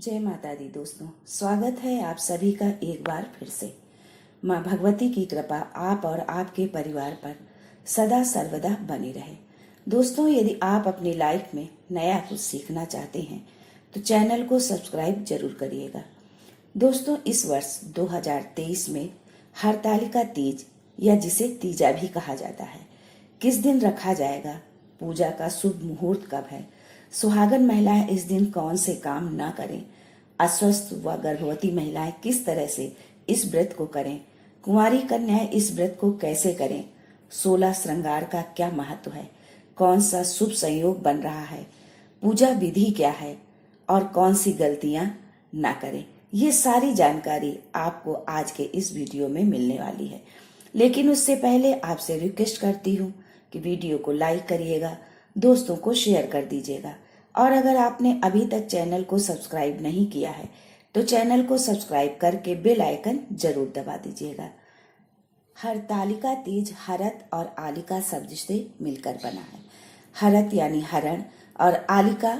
जय माता दी दोस्तों, स्वागत है आप सभी का एक बार फिर से। माँ भगवती की कृपा आप और आपके परिवार पर सदा सर्वदा बनी रहे। दोस्तों, यदि आप अपनी लाइफ में नया कुछ सीखना चाहते हैं तो चैनल को सब्सक्राइब जरूर करिएगा। दोस्तों, इस वर्ष 2023 में हरतालिका तीज या जिसे तीजा भी कहा जाता है, किस दिन रखा जाएगा, पूजा का शुभ मुहूर्त कब है, सुहागन महिलाएं इस दिन कौन से काम ना करें, अस्वस्थ व गर्भवती महिलाएं किस तरह से इस व्रत को करें, कुंवारी कन्याएं इस व्रत को कैसे करें, 16 श्रृंगार का क्या महत्व है, कौन सा शुभ संयोग बन रहा है, पूजा विधि क्या है और कौन सी गलतियां ना करें, ये सारी जानकारी आपको आज के इस वीडियो में मिलने वाली है। लेकिन उससे पहले आपसे रिक्वेस्ट करती हूँ कि वीडियो को लाइक करिएगा, दोस्तों को शेयर कर दीजिएगा और अगर आपने अभी तक चैनल को सब्सक्राइब नहीं किया है तो चैनल को सब्सक्राइब करके बेल आइकन जरूर दबा दीजिएगा। हरतालिका तीज हरत और आलिका शब्द से मिलकर बना है। हरत यानी हरण और आलिका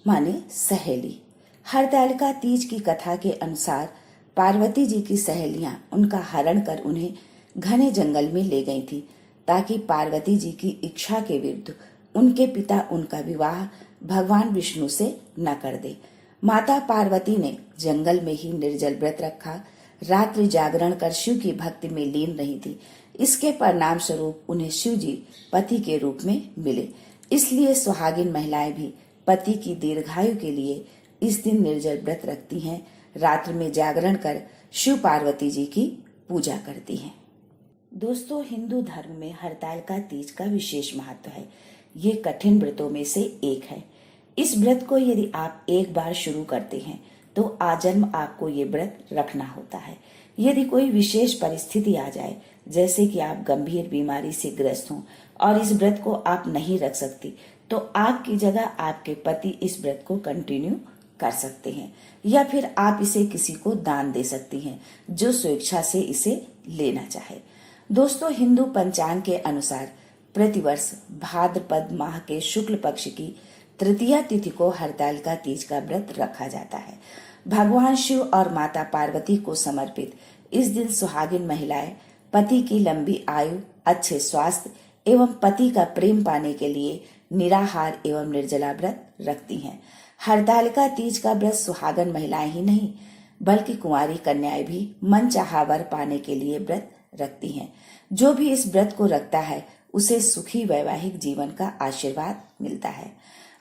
माने सहेली। हरतालिका तीज की कथा के अनुसार पार्वती जी की सहेलियां उनका हरण कर उन्हें घने जंगल में ले गई थी ताकि पार्वती जी की इच्छा के विरुद्ध उनके पिता उनका विवाह भगवान विष्णु से न कर दे। माता पार्वती ने जंगल में ही निर्जल व्रत रखा, रात्रि जागरण कर शिव की भक्ति में लीन रही थी। इसके परिणाम स्वरूप उन्हें शिव जी पति के रूप में मिले। इसलिए सुहागिन महिलाएं भी पति की दीर्घायु के लिए इस दिन निर्जल व्रत रखती हैं, रात्रि में जागरण कर शिव पार्वती जी की पूजा करती हैं। दोस्तों, हिंदू धर्म में हरतालिका तीज का विशेष महत्व है। ये कठिन व्रतों में से एक है। इस व्रत को यदि आप एक बार शुरू करते हैं तो आजन्म आपको ये व्रत रखना होता है। यदि कोई विशेष परिस्थिति आ जाए, जैसे कि आप गंभीर बीमारी से ग्रस्त हों और इस व्रत को आप नहीं रख सकती, तो आपकी जगह आपके पति इस व्रत को कंटिन्यू कर सकते हैं या फिर आप इसे किसी को दान दे सकती हैं जो स्वेच्छा से इसे लेना चाहे। दोस्तों, हिंदू पंचांग के अनुसार प्रतिवर्ष भाद्रपद माह के शुक्ल पक्ष की तृतीया तिथि को हरतालिका तीज का व्रत रखा जाता है। भगवान शिव और माता पार्वती को समर्पित इस दिन सुहागिन महिलाएं पति की लंबी आयु, अच्छे स्वास्थ्य एवं पति का प्रेम पाने के लिए निराहार एवं निर्जला व्रत रखती हैं। हरतालिका तीज का व्रत सुहागन महिलाएं ही नहीं बल्कि कुंवारी कन्याएं भी मनचाहा वर पाने के लिए व्रत रखती हैं। जो भी इस व्रत को रखता है उसे सुखी वैवाहिक जीवन का आशीर्वाद मिलता है।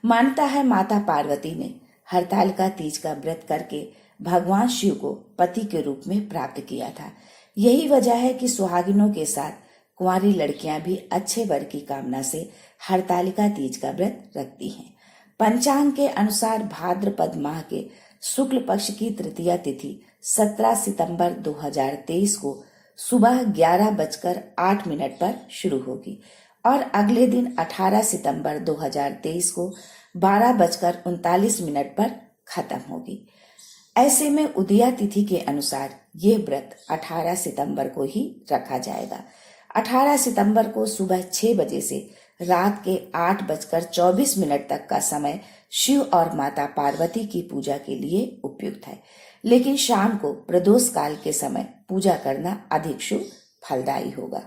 मानता है माता पार्वती ने हरतालिका तीज का व्रत करके भगवान शिव को पति के रूप में प्राप्त किया था। यही वजह है कि सुहागिनों के साथ कुंवारी लड़कियां भी अच्छे वर की कामना से हरतालिका तीज का व्रत रखती हैं। पंचांग के अनुसार भाद्रपद माह के शुक्ल पक्ष की तृतीया तिथि 17 सितंबर 2023 को सुबह 11:08 पर शुरू होगी और अगले दिन 18 सितंबर 2023 को 12:39 पर खत्म होगी। ऐसे में उदया तिथि के अनुसार ये व्रत 18 सितंबर को ही रखा जाएगा। 18 सितंबर को सुबह 6 बजे से रात के 8:24 तक का समय शिव और माता पार्वती की पूजा के लिए उपयुक्त है, लेकिन शाम को प्रदोष काल के समय पूजा करना अधिक शुभ फलदायी होगा।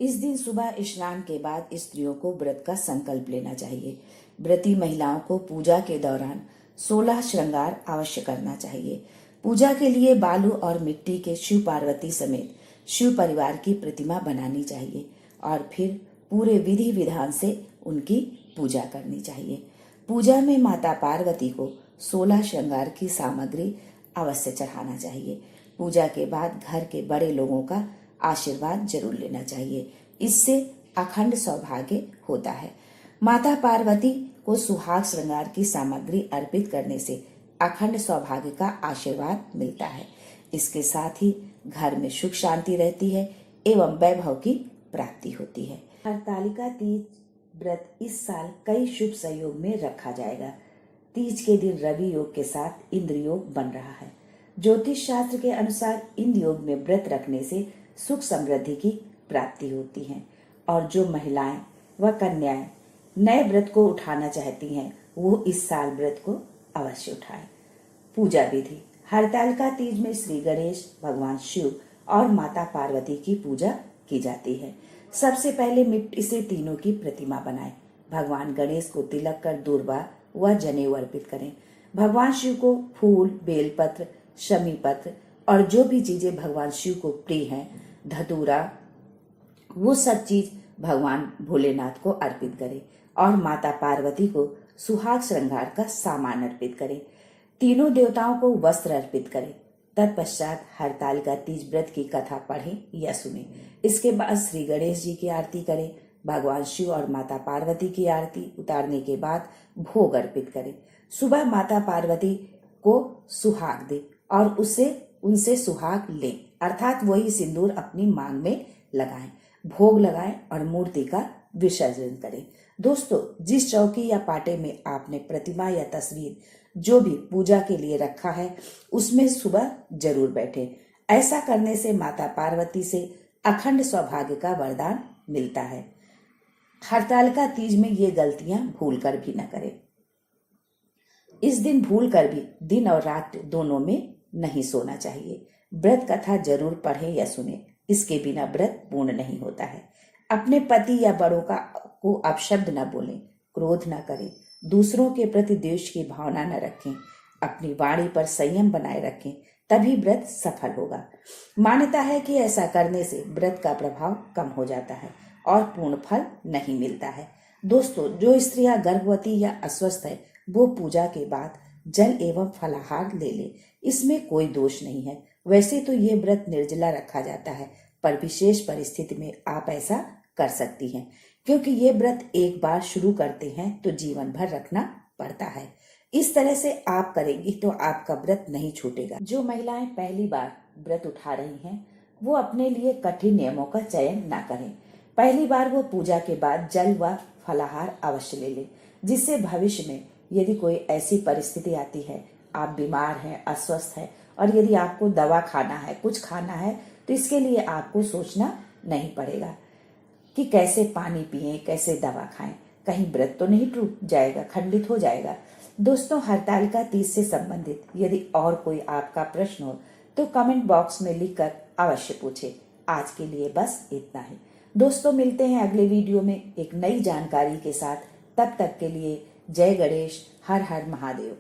इस दिन सुबह स्नान के बाद स्त्रियों को व्रत का संकल्प लेना चाहिए। व्रती महिलाओं को पूजा के दौरान 16 श्रृंगार अवश्य करना चाहिए। पूजा के लिए बालू और मिट्टी के शिव पार्वती समेत शिव परिवार की प्रतिमा बनानी चाहिए और फिर पूरे विधि विधान से उनकी पूजा करनी चाहिए। पूजा में माता पार्वती को 16 श्रृंगार की सामग्री अवश्य चढ़ाना चाहिए। पूजा के बाद घर के बड़े लोगों का आशीर्वाद जरूर लेना चाहिए, इससे अखंड सौभाग्य होता है। माता पार्वती को सुहाग श्रृंगार की सामग्री अर्पित करने से अखंड सौभाग्य का आशीर्वाद मिलता है। इसके साथ ही घर में सुख शांति रहती है एवं वैभव की प्राप्ति होती है। हरतालिका तीज व्रत इस साल कई शुभ संयोग में रखा जाएगा। तीज के दिन रवि योग के साथ इंद्र योग बन रहा है। ज्योतिष शास्त्र के अनुसार इंद्र योग में व्रत रखने से सुख समृद्धि की प्राप्ति होती है और जो महिलाएं व कन्याएं नए व्रत को उठाना चाहती हैं वो इस साल व्रत को अवश्य उठाएं। पूजा विधि। हरतालिका तीज में श्री गणेश, भगवान शिव और माता पार्वती की पूजा की जाती है। सबसे पहले मिट्टी से तीनों की प्रतिमा बनाएं। भगवान गणेश को तिलक कर दूर्वा व जनेऊ अर्पित करें। भगवान शिव को फूल, बेलपत्र, शमी पत्र और जो भी चीजें भगवान शिव को प्रिय हैं, धतूरा, वो सब चीज भगवान भोलेनाथ को अर्पित करें और माता पार्वती को सुहाग श्रृंगार का सामान अर्पित करें। तीनों देवताओं को वस्त्र अर्पित करें। तत्पश्चात हरतालिका तीज व्रत की कथा पढ़ें या सुनें। इसके बाद श्री गणेश जी की आरती करें। भगवान शिव और माता पार्वती की आरती उतारने के बाद भोग अर्पित करें। सुबह माता पार्वती को सुहाग दें और उनसे सुहाग लें, अर्थात वही सिंदूर अपनी मांग में लगाएं, भोग लगाएं और मूर्ति का विसर्जन करें। दोस्तों, जिस चौकी या पाटे में आपने प्रतिमा या तस्वीर जो भी पूजा के लिए रखा है, उसमें सुबह जरूर बैठे। ऐसा करने से माता पार्वती से अखंड सौभाग्य का वरदान मिलता है। हरतालिका तीज में ये गलतियां भूल कर भी न करें। इस दिन भूल कर भी दिन और रात दोनों में नहीं सोना चाहिए। व्रत कथा जरूर पढ़ें या सुने, इसके बिना व्रत पूर्ण नहीं होता है। अपने पति या बड़ों को अपशब्द न बोलें, क्रोध न करें, दूसरों के प्रति द्वेष की भावना न रखें, अपनी वाणी पर संयम बनाए रखें, तभी व्रत सफल होगा। मान्यता है कि ऐसा करने से व्रत का प्रभाव कम हो जाता है और पूर्ण फल नहीं मिलता है। दोस्तों, जो स्त्रियां गर्भवती या अस्वस्थ है, वो पूजा के बाद जल एवं फलाहार ले ले, इसमें कोई दोष नहीं है। वैसे तो ये व्रत निर्जला रखा जाता है, पर विशेष परिस्थिति में आप ऐसा कर सकती हैं, क्योंकि ये व्रत एक बार शुरू करते हैं तो जीवन भर रखना पड़ता है। इस तरह से आप करेंगी तो आपका व्रत नहीं छूटेगा। जो महिलाएं पहली बार व्रत उठा रही हैं, वो अपने लिए कठिन नियमों का चयन ना करें। पहली बार वो पूजा के बाद जल व फलाहार अवश्य ले लें, जिससे भविष्य में यदि कोई ऐसी परिस्थिति आती है, आप बीमार हैं, अस्वस्थ हैं और यदि आपको दवा खाना है, कुछ खाना है, तो इसके लिए आपको सोचना नहीं पड़ेगा कि कैसे पानी पिएं, कैसे दवा खाएं। कहीं व्रत तो नहीं टूट जाएगा, खंडित हो जाएगा। दोस्तों, हरतालिका तीज से संबंधित यदि और कोई आपका प्रश्न हो तो कमेंट बॉक्स में लिखकर अवश्य पूछें। आज के लिए बस इतना ही। दोस्तों, मिलते हैं अगले वीडियो में एक नई जानकारी के साथ। तब तक के लिए जय गणेश, हर हर महादेव।